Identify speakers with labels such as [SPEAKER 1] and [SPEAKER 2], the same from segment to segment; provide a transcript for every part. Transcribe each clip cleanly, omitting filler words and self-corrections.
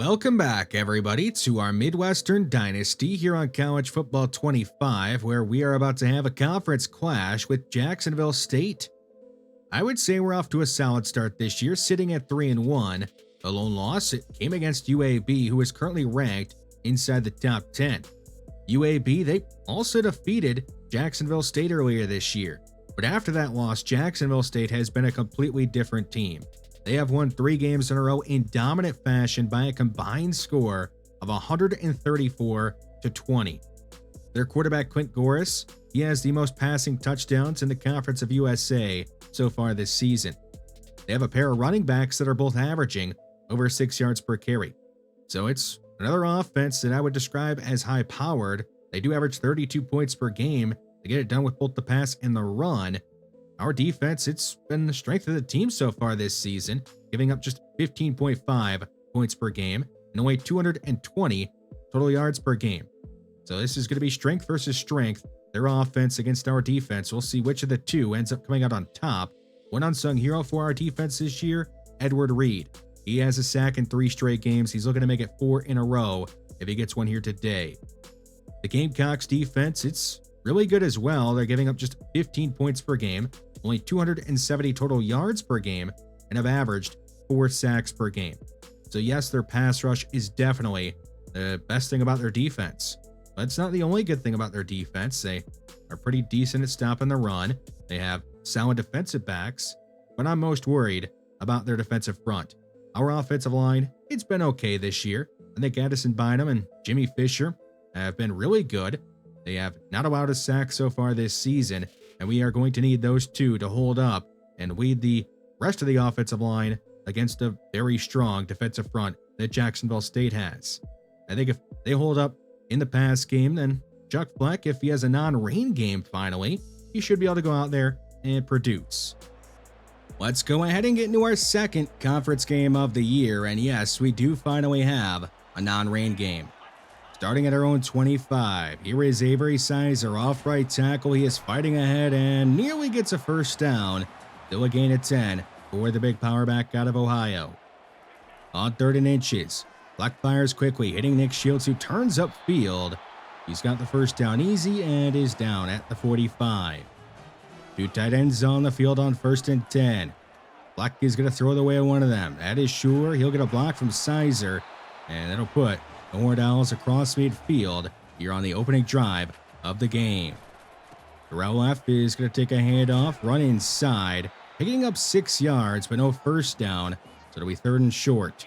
[SPEAKER 1] Welcome back, everybody, to our Midwestern Dynasty here on College Football 25, where we are about to have a conference clash with Jacksonville State. I would say we're off to a solid start this year, sitting at 3-1. The lone loss came against UAB, who is currently ranked inside the top 10. UAB, they also defeated Jacksonville State earlier this year, but after that loss, Jacksonville State has been a completely different team. They have won 3 games in a row in dominant fashion by a combined score of 134-20. Their quarterback, Clint Goris, he has the most passing touchdowns in the Conference of USA so far this season. They have a pair of running backs that are both averaging over 6 yards per carry. So it's another offense that I would describe as high-powered. They do average 32 points per game. They get it done with both the pass and the run. Our defense, it's been the strength of the team so far this season, giving up just 15.5 points per game and only 220 total yards per game. So this is going to be strength versus strength, their offense against our defense. We'll see which of the two ends up coming out on top. One unsung hero for our defense this year, Edward Reed. He has a sack in 3 straight games. He's looking to make it 4 in a row if he gets one here today. The Gamecocks defense, it's really good as well. They're giving up just 15 points per game, only 270 total yards per game, and have averaged 4 sacks per game. So yes, their pass rush is definitely the best thing about their defense. But it's not the only good thing about their defense. They are pretty decent at stopping the run. They have sound defensive backs, but I'm most worried about their defensive front. Our offensive line, it's been okay this year. I think Addison Bynum and Jimmy Fisher have been really good. They have not allowed a sack so far this season, and we are going to need those two to hold up and lead the rest of the offensive line against a very strong defensive front that Jacksonville State has. I think if they hold up in the pass game, then Chuck Fleck, if he has a non-rain game finally, he should be able to go out there and produce. Let's go ahead and get into our second conference game of the year, and yes, we do finally have a non-rain game. Starting at our own 25, here is Avery Sizer off right tackle. He is fighting ahead and nearly gets a first down. Still a gain of 10 for the big power back out of Ohio. On 3rd and inches, Fleck fires quickly, hitting Nick Shields, who turns upfield. He's got the first down easy and is down at the 45. 2 tight ends on the field on 1st and 10. Fleck is going to throw the way of one of them. That is sure. He'll get a block from Sizer, and that'll put the Horned Owls across midfield here on the opening drive of the game. Terrell left is going to take a handoff, run inside, picking up 6 yards, but no first down, so it'll be 3rd and short.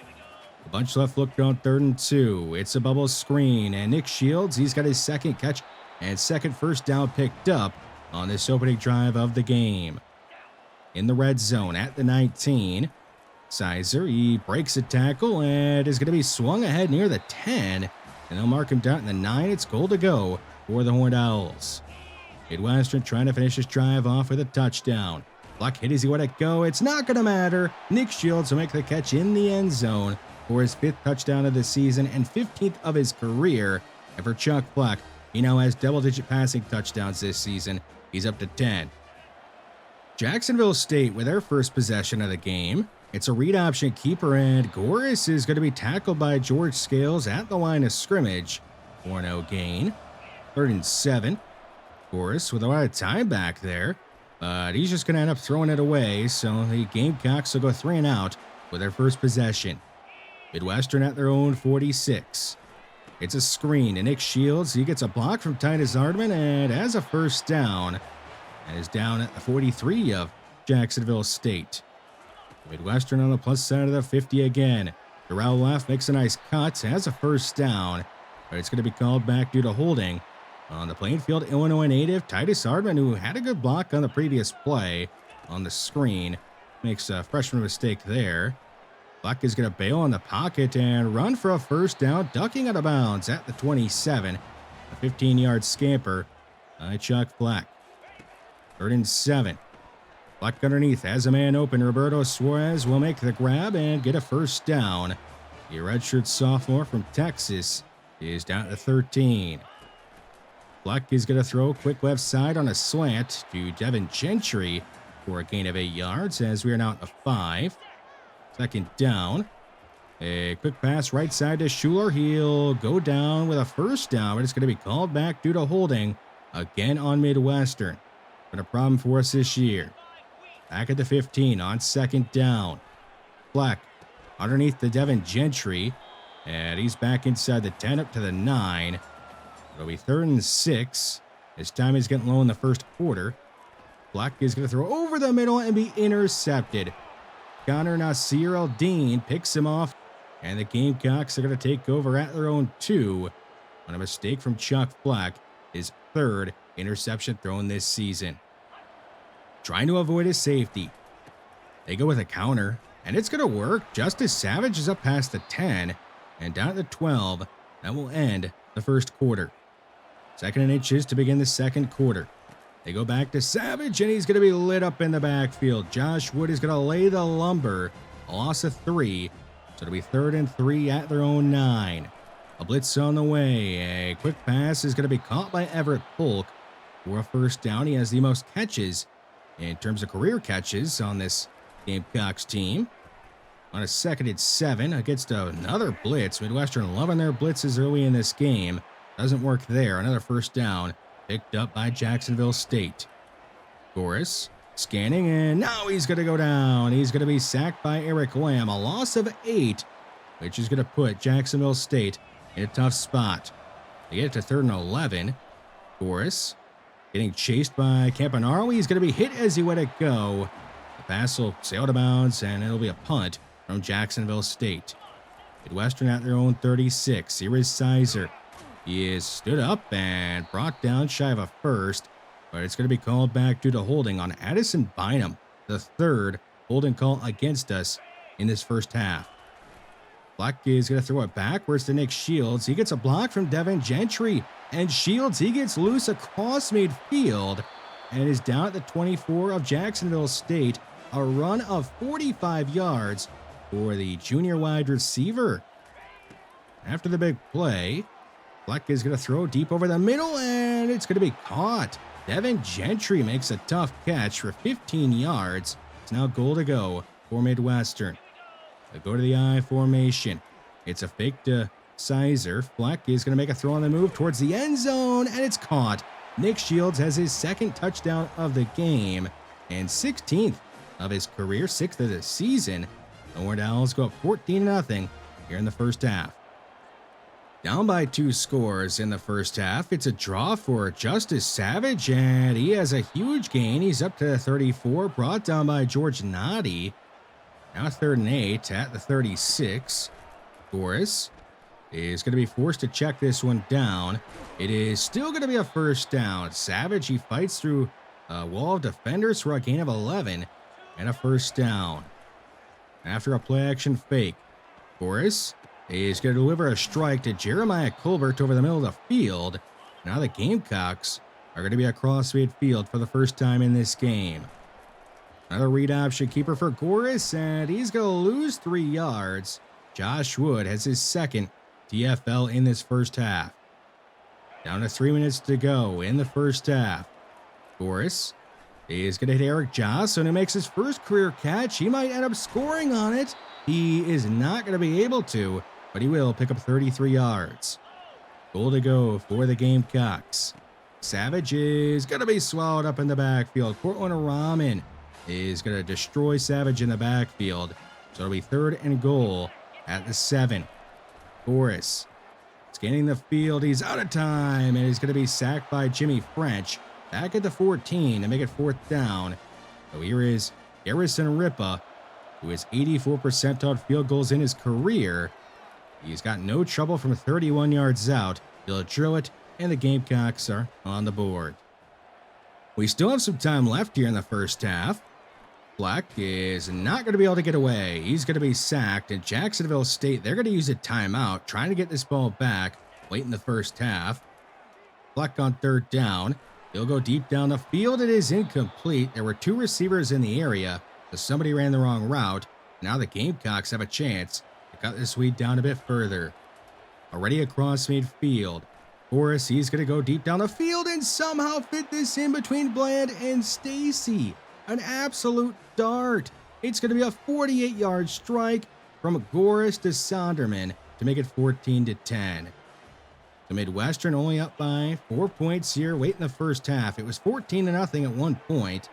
[SPEAKER 1] A bunch left looked on 3rd and 2. It's a bubble screen, and Nick Shields, he's got his second catch and second first down picked up on this opening drive of the game. In the red zone at the 19, Sizer, he breaks a tackle and is going to be swung ahead near the 10, and they'll mark him down at the 9. It's goal to go for the Horned Owls. Midwestern trying to finish this drive off with a touchdown. Fleck hit as he let it go. It's not going to matter. Nick Shields will make the catch in the end zone for his 5th touchdown of the season and 15th of his career. And for Chuck Fleck, he now has double-digit passing touchdowns this season. He's up to 10. Jacksonville State with their first possession of the game. It's a read option keeper, and Goris is going to be tackled by George Scales at the line of scrimmage for no gain. 3rd and 7. Goris with a lot of time back there, but he's just going to end up throwing it away, so the Gamecocks will go 3 and out with their first possession. Midwestern at their own 46. It's a screen, and Nick Shields, he gets a block from Titus Ardman and has a first down, and is down at the 43 of Jacksonville State. Midwestern on the plus side of the 50 again. Terrell left, makes a nice cut, has a first down, but it's going to be called back due to holding on the Plainfield, Illinois native Titus Ardman, who had a good block on the previous play on the screen. Makes a freshman mistake there. Fleck is going to bail on the pocket and run for a first down, ducking out of bounds at the 27. A 15-yard scamper by Chuck Fleck. 3rd and 7. Fleck underneath has a man open. Roberto Suarez will make the grab and get a first down. The redshirt sophomore from Texas is down at the 13. Fleck is going to throw quick left side on a slant to Devin Gentry for a gain of 8 yards as we are now at the 5. 2nd down. A quick pass right side to Schuler. He'll go down with a first down, but it's going to be called back due to holding again on Midwestern. Been a problem for us this year. Back at the 15 on second down. Fleck underneath the Devin Gentry. And he's back inside the 10 up to the 9. It'll be 3rd and 6. His time is getting low in the first quarter. Fleck is going to throw over the middle and be intercepted. Connor Nasir Al-Din picks him off. And the Gamecocks are going to take over at their own 2 on a mistake from Chuck Fleck, his 3rd interception thrown this season. Trying to avoid his safety. They go with a counter, and it's going to work. Justice Savage is up past the 10 and down at the 12. That will end the first quarter. 2nd and inches to begin the second quarter. They go back to Savage, and he's going to be lit up in the backfield. Josh Wood is going to lay the lumber. A loss of 3. So it'll be 3rd and 3 at their own 9. A blitz on the way. A quick pass is going to be caught by Everett Polk for a first down. He has the most catches in terms of career catches on this Gamecocks team. On a 2nd and 7 against another blitz. Midwestern loving their blitzes early in this game. Doesn't work there. Another first down picked up by Jacksonville State. Goris scanning, and now he's going to go down. He's going to be sacked by Eric Lamb. A loss of 8, which is going to put Jacksonville State in a tough spot. They get it to 3rd and 11. Goris getting chased by Campanaro. He's going to be hit as he let it go. The pass will sail out of bounds, and it'll be a punt from Jacksonville State. Midwestern at their own 36. Here is Sizer. He is stood up and brought down shy of a first, but it's going to be called back due to holding on Addison Bynum, the 3rd holding call against us in this first half. Black is going to throw it backwards to Nick Shields. He gets a block from Devin Gentry, and Shields, he gets loose across midfield and is down at the 24 of Jacksonville State. A run of 45 yards for the junior wide receiver. After the big play, Fleck is going to throw deep over the middle, and it's going to be caught. Devin Gentry makes a tough catch for 15 yards. It's now goal to go for Midwestern. They go to the I formation. It's a fake to Sizer. Fleck is going to make a throw on the move towards the end zone, and it's caught. Nick Shields has his 2nd touchdown of the game and 16th of his career, 6th of the season. The Horned Owls go up 14-0 here in the first half. Down by 2 scores in the first half. It's a draw for Justice Savage, and he has a huge gain. He's up to the 34, brought down by George Noddy. Now 3rd and 8 at the 36. Goris is going to be forced to check this one down. It is still going to be a first down. Savage, he fights through a wall of defenders for a gain of 11 and a first down. After a play-action fake, Goris is going to deliver a strike to Jeremiah Colbert over the middle of the field. Now the Gamecocks are going to be across midfield for the first time in this game. Another read option keeper for Goris, and he's going to lose 3 yards. Josh Wood has his 2nd TFL in this first half. Down to 3 minutes to go in the first half. Goris is going to hit Eric Johnson, who makes his first career catch. He might end up scoring on it. He is not going to be able to, but he will pick up 33 yards. Goal to go for the Gamecocks. Savage is going to be swallowed up in the backfield. Cortland Rahman is going to destroy Savage in the backfield. So it'll be 3rd and goal at the 7. Goris scanning the field. He's out of time, and he's going to be sacked by Jimmy French. Back at the 14 to make it 4th down. So here is Garrison Ripa, who has 84 percentile field goals in his career. He's got no trouble from 31 yards out. He'll drill it, and the Gamecocks are on the board. We still have some time left here in the first half. Fleck is not going to be able to get away. He's going to be sacked, and Jacksonville State, they're going to use a timeout, trying to get this ball back late in the first half. Fleck on 3rd down. He'll go deep down the field. It is incomplete. There were 2 receivers in the area, so somebody ran the wrong route. Now the Gamecocks have a chance to cut this lead down a bit further. Already across midfield. Goris, he's going to go deep down the field and somehow fit this in between Bland and Stacy. An absolute dart. It's going to be a 48-yard strike. from Goris to Sonderman to make it 14-10. The Midwestern only up by 4 points here late in the first half. It was 14-0 at one point.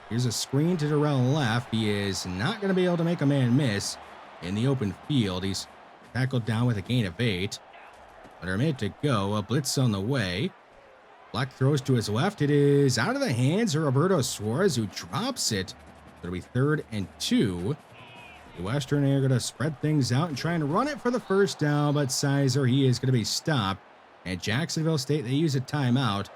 [SPEAKER 1] Here's a screen to Darrell left. He is not going to be able to make a man miss in the open field. He's tackled down with a gain of 8. Under a minute to go, a blitz on the way. Black throws to his left. It is out of the hands of Roberto Suarez, who drops it. It'll be 3rd and 2. The Western are going to spread things out and try and run it for the first down, but Sizer, he is going to be stopped. And Jacksonville State, they use a timeout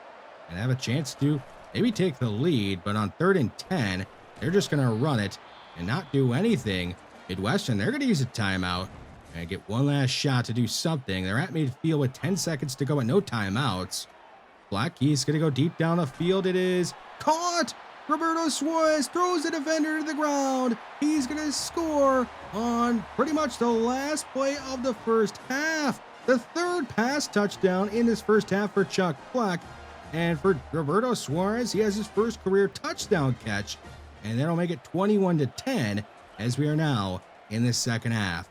[SPEAKER 1] and have a chance to maybe take the lead, but on 3rd and 10, they're just going to run it and not do anything. Midwestern, they're going to use a timeout and get one last shot to do something. They're at midfield with 10 seconds to go and no timeouts. Black, he's going to go deep down the field. It is caught. Roberto Suarez throws the defender to the ground. He's going to score on pretty much the last play of the first half. The 3rd pass touchdown in this first half for Chuck Black. And for Roberto Suarez, he has his first career touchdown catch. And that'll make it 21-10 as we are now in the second half.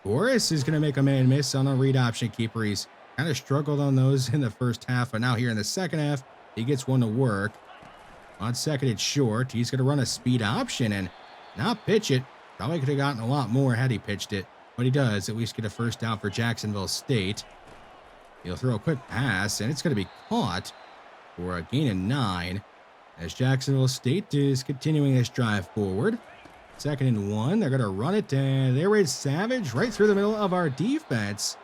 [SPEAKER 1] Goris is going to make a man miss on a read option keeper. He's kind of struggled on those in the first half, but now here in the second half, he gets one to work. On second and short, he's going to run a speed option and not pitch it. Probably could have gotten a lot more had he pitched it, but he does at least get a first down for Jacksonville State. He'll throw a quick pass, and it's going to be caught for a gain of 9 as Jacksonville State is continuing this drive forward. 2nd and 1, they're going to run it, and there is Savage right through the middle of our defense.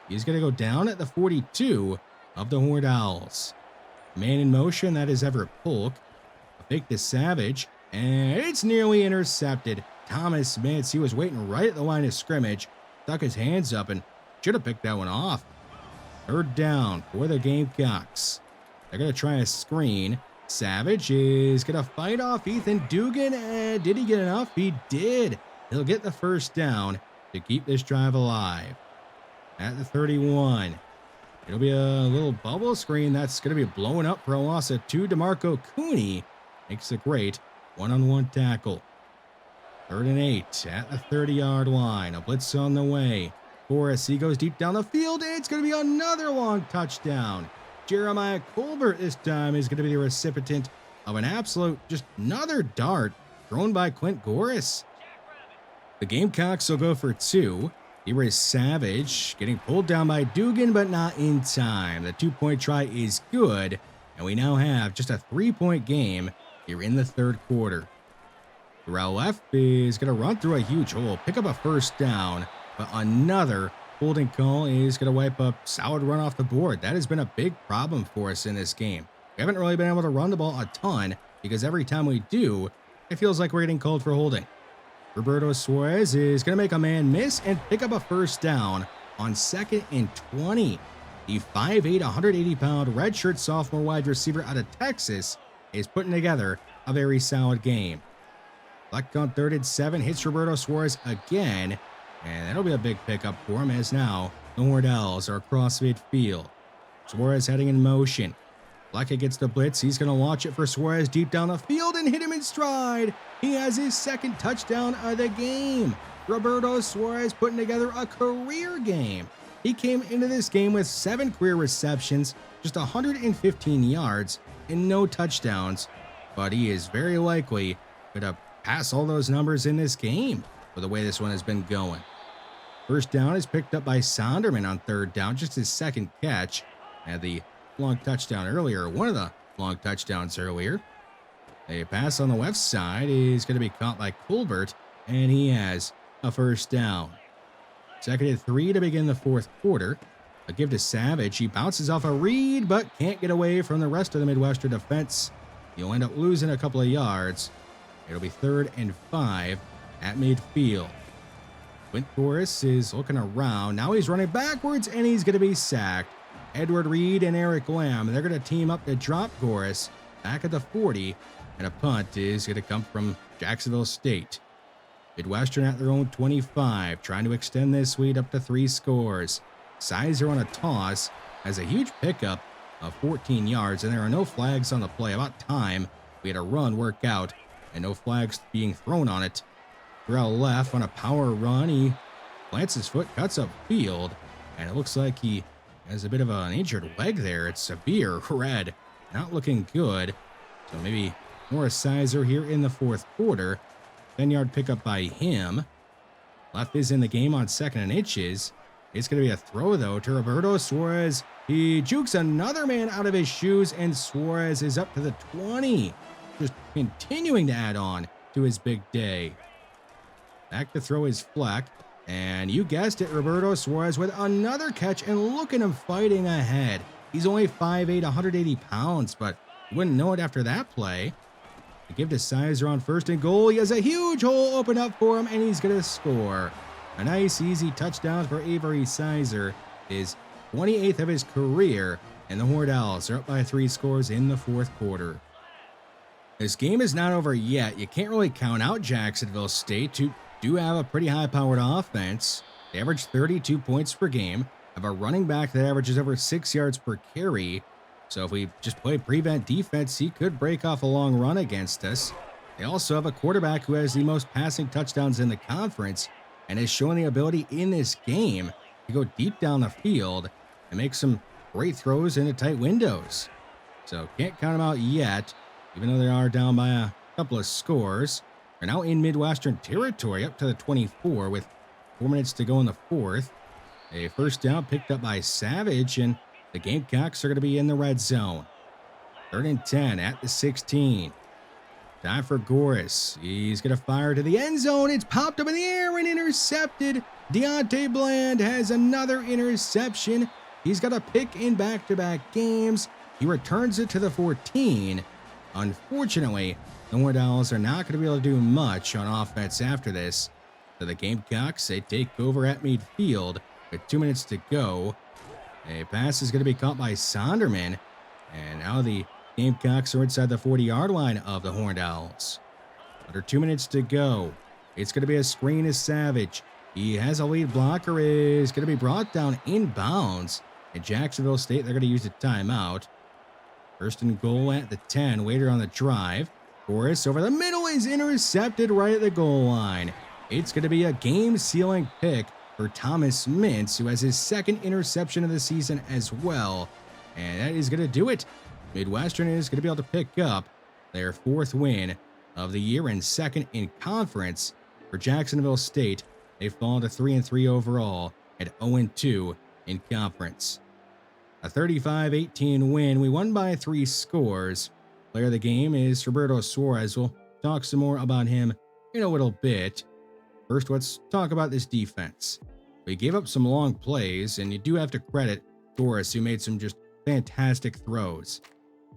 [SPEAKER 1] He's going to go down at the 42 of the Horned Owls. Man in motion, that is Everett Polk. A fake to Savage, and it's nearly intercepted. Thomas Mintz, he was waiting right at the line of scrimmage, stuck his hands up, and should have picked that one off. 3rd down for the Gamecocks. They're going to try a screen. Savage is going to fight off Ethan Dugan, and did he get enough? He did. He'll get the first down to keep this drive alive. At the 31, it'll be a little bubble screen that's going to be blowing up for a loss of 2. DeMarco Cooney makes a great one-on-one tackle. 3rd and 8 at the 30-yard line. A blitz on the way. Forrest, he goes deep down the field. It's going to be another long touchdown. Jeremiah Colbert this time is going to be the recipient of an absolute, just another dart thrown by Clint Goris. The Gamecocks will go for 2. Here is Savage getting pulled down by Dugan, but not in time. The 2-point try is good, and we now have just a 3-point game here in the 3rd quarter. Darrell left is going to run through a huge hole, pick up a first down, but another holding call is going to wipe up solid run off the board. That has been a big problem for us in this game. We haven't really been able to run the ball a ton because every time we do, it feels like we're getting called for holding. Roberto Suarez is going to make a man miss and pick up a first down on 2nd and 20. The 5'8", 180-pound redshirt sophomore wide receiver out of Texas is putting together a very solid game. Black on 3rd and 7 hits Roberto Suarez again, and that'll be a big pickup for him as now the Horned Owls are across midfield. Suarez heading in motion. Black gets the blitz. He's going to launch it for Suarez deep down the field and hit him in stride. He has his 2nd touchdown of the game. Roberto Suarez putting together a career game. He came into this game with 7 career receptions, just 115 yards, and no touchdowns. But he is very likely going to pass all those numbers in this game with the way this one has been going. First down is picked up by Sonderman on 3rd down, just his 2nd catch. Had the long touchdown earlier, one of the long touchdowns earlier. A pass on the left side is going to be caught by Colbert, and he has a first down. 2nd and 3 to begin the 4th quarter. A give to Savage. He bounces off a read, but can't get away from the rest of the Midwestern defense. He'll end up losing a couple of yards. It'll be 3rd and 5 at midfield. Quint Goris is looking around. Now he's running backwards, and he's going to be sacked. Edward Reed and Eric Lamb, they're going to team up to drop Goris back at the 40, and a punt is going to come from Jacksonville State. Midwestern at their own 25, trying to extend this lead up to 3 scores. Sizer on a toss has a huge pickup of 14 yards, and there are no flags on the play. About time we had a run work out and no flags being thrown on it. Terrell left on a power run. He plants his foot, cuts upfield, and it looks like he has a bit of an injured leg there. It's severe red, not looking good. So maybe more Sizer here in the fourth quarter. 10-yard pickup by him. Left is in the game on 2nd and inches. It's going to be a throw, though, to Roberto Suarez. He jukes another man out of his shoes, and Suarez is up to the 20. Just continuing to add on to his big day. Back to throw his Fleck. And you guessed it, Roberto Suarez with another catch, and look at him fighting ahead. He's only 5'8", 180 pounds, but you wouldn't know it after that play. To give to Sizer on 1st and goal. He has a huge hole open up for him, and he's going to score. A nice, easy touchdown for Avery Sizer, his 28th of his career, and the Horned Owls are up by 3 scores in the fourth quarter. This game is not over yet. You can't really count out Jacksonville State, who do have a pretty high-powered offense. They average 32 points per game, have a running back that averages over 6 yards per carry. So if we just play prevent defense, he could break off a long run against us. They also have a quarterback who has the most passing touchdowns in the conference and has shown the ability in this game to go deep down the field and make some great throws into tight windows. So can't count them out yet, even though they are down by a couple of scores. They're now in Midwestern territory up to the 24 with 4 minutes to go in the fourth. A first down picked up by Savage, and the Gamecocks are going to be in the red zone. 3rd and 10 at the 16. Time for Goris. He's going to fire to the end zone. It's popped up in the air and intercepted. Deontay Bland has another interception. He's got a pick in back-to-back games. He returns it to the 14. Unfortunately, the Horned Owls are not going to be able to do much on offense after this. So the Gamecocks, they take over at midfield with 2 minutes to go. A pass is going to be caught by Sonderman. And now the Gamecocks are inside the 40-yard line of the Horned Owls. Under 2 minutes to go. It's going to be a screen to Savage. He has a lead blocker, is going to be brought down inbounds. At Jacksonville State, they're going to use a timeout. 1st and goal at the 10, later on the drive. Goris over the middle is intercepted right at the goal line. It's going to be a game-sealing pick for Thomas Mintz, who has his 2nd interception of the season as well. And that is going to do it. Midwestern is going to be able to pick up their 4th win of the year and 2nd in conference. For Jacksonville State, they've fallen to 3-3 overall at 0-2 in conference. A 35-18 win. We won by 3 scores. Player of the game is Roberto Suarez. We'll talk some more about him in a little bit. First, let's talk about this defense. We gave up some long plays, and you do have to credit Goris, who made some just fantastic throws.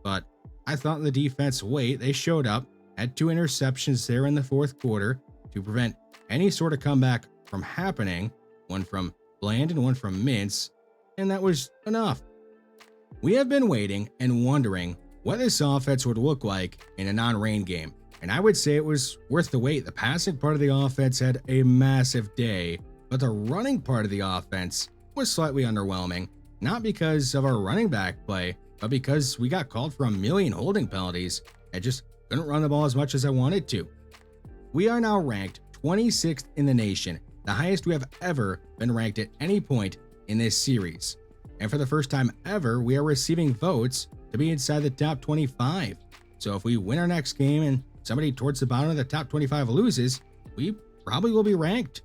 [SPEAKER 1] But I thought the defense, they showed up, had 2 interceptions there in the fourth quarter to prevent any sort of comeback from happening. One from Bland and one from Mintz, and that was enough. We have been waiting and wondering what this offense would look like in a non-rain game, and I would say it was worth the wait. The passing part of the offense had a massive day, but the running part of the offense was slightly underwhelming, not because of our running back play, but because we got called for a million holding penalties and just couldn't run the ball as much as I wanted to. We are now ranked 26th in the nation, the highest we have ever been ranked at any point in this series. And for the first time ever, we are receiving votes to be inside the top 25. So if we win our next game and somebody towards the bottom of the top 25 loses, we probably will be ranked.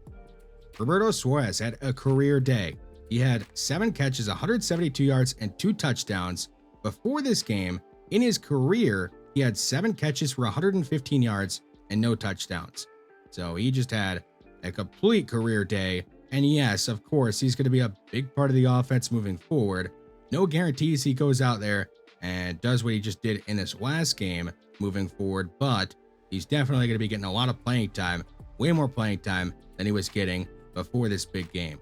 [SPEAKER 1] Roberto Suarez had a career day. He had 7 catches, 172 yards, and 2 touchdowns. Before this game, in his career, he had 7 catches for 115 yards and no touchdowns. So he just had a complete career day. And yes, of course, he's going to be a big part of the offense moving forward. No guarantees he goes out there and does what he just did in this last game moving forward, but he's definitely going to be getting a lot of playing time, way more playing time than he was getting before this big game.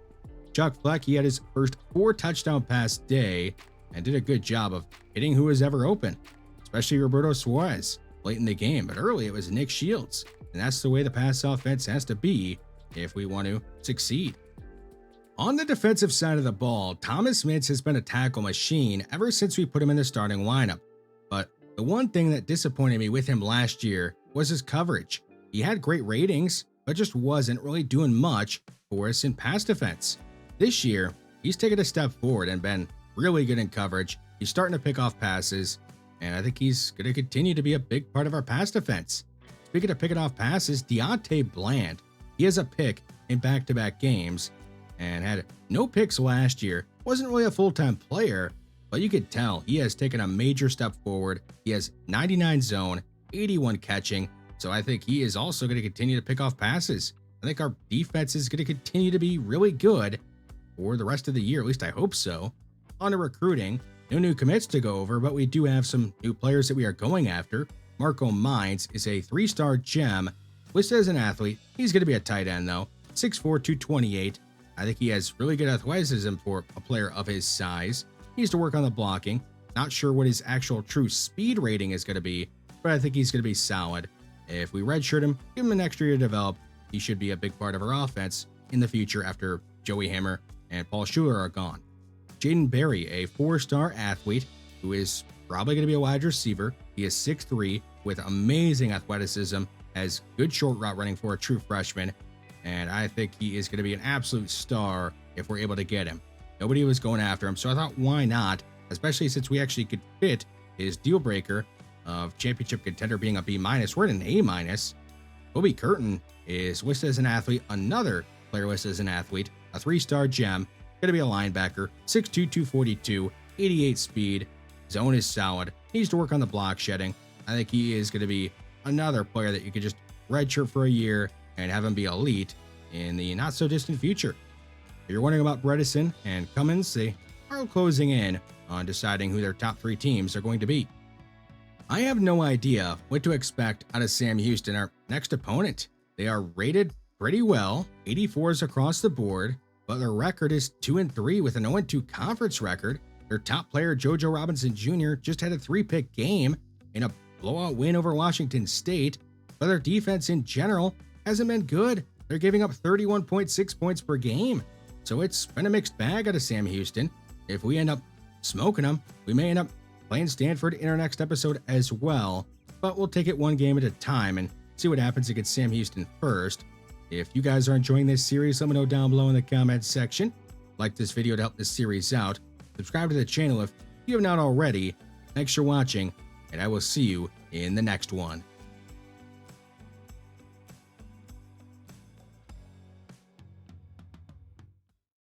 [SPEAKER 1] Chuck Fleck, he had his first 4 touchdown pass day and did a good job of hitting who was ever open, especially Roberto Suarez late in the game, but early it was Nick Shields, and that's the way the pass offense has to be if we want to succeed. On the defensive side of the ball, Thomas Mintz has been a tackle machine ever since we put him in the starting lineup. But the one thing that disappointed me with him last year was his coverage. He had great ratings, but just wasn't really doing much for us in pass defense. This year, he's taken a step forward and been really good in coverage. He's starting to pick off passes, and I think he's going to continue to be a big part of our pass defense. Speaking of picking off passes, Deontay Bland, he has a pick in back-to-back games and had no picks last year. Wasn't really a full-time player, but you could tell he has taken a major step forward. He has 99 zone, 81 catching, so I think he is also going to continue to pick off passes. I think our defense is going to continue to be really good for the rest of the year, at least I hope so. On to recruiting, no new commits to go over, but we do have some new players that we are going after. Marco Mines is a 3-star gem, listed as an athlete. He's going to be a tight end though, 6'4", 228. I think he has really good athleticism for a player of his size. He needs to work on the blocking. Not sure what his actual true speed rating is going to be, but I think he's going to be solid. If we redshirt him, give him an extra year to develop, he should be a big part of our offense in the future after Joey Hammer and Paul Schuler are gone. Jaden Berry, a 4-star athlete who is probably going to be a wide receiver. He is 6'3", with amazing athleticism, has good short route running for a true freshman, and I think he is going to be an absolute star if we're able to get him. Nobody was going after him, so I thought, why not? Especially since we actually could fit his deal breaker of championship contender being a B-. We're at an A-. Kobe Curtin is listed as an athlete, another player listed as an athlete, a 3-star gem, going to be a linebacker, 6'2", 242, 88 speed. Zone is solid. Needs to work on the block shedding. I think he is going to be another player that you could just redshirt for a year and have him be elite in the not so distant future. If you're wondering about Bredesen and Cummins, they are closing in on deciding who their top 3 teams are going to be. I have no idea what to expect out of Sam Houston, our next opponent. They are rated pretty well, 84s across the board, but their record is 2-3 with an 0-2 conference record. Their top player, JoJo Robinson Jr., just had a 3-pick game in a blowout win over Washington State, but their defense in general hasn't been good. They're giving up 31.6 points per game. So it's been a mixed bag out of Sam Houston. If we end up smoking them, we may end up playing Stanford in our next episode as well, but we'll take it one game at a time and see what happens against Sam Houston first. If you guys are enjoying this series, let me know down below in the comments section. Like this video to help this series out. Subscribe to the channel if you have not already. Thanks for watching, and I will see you in the next one.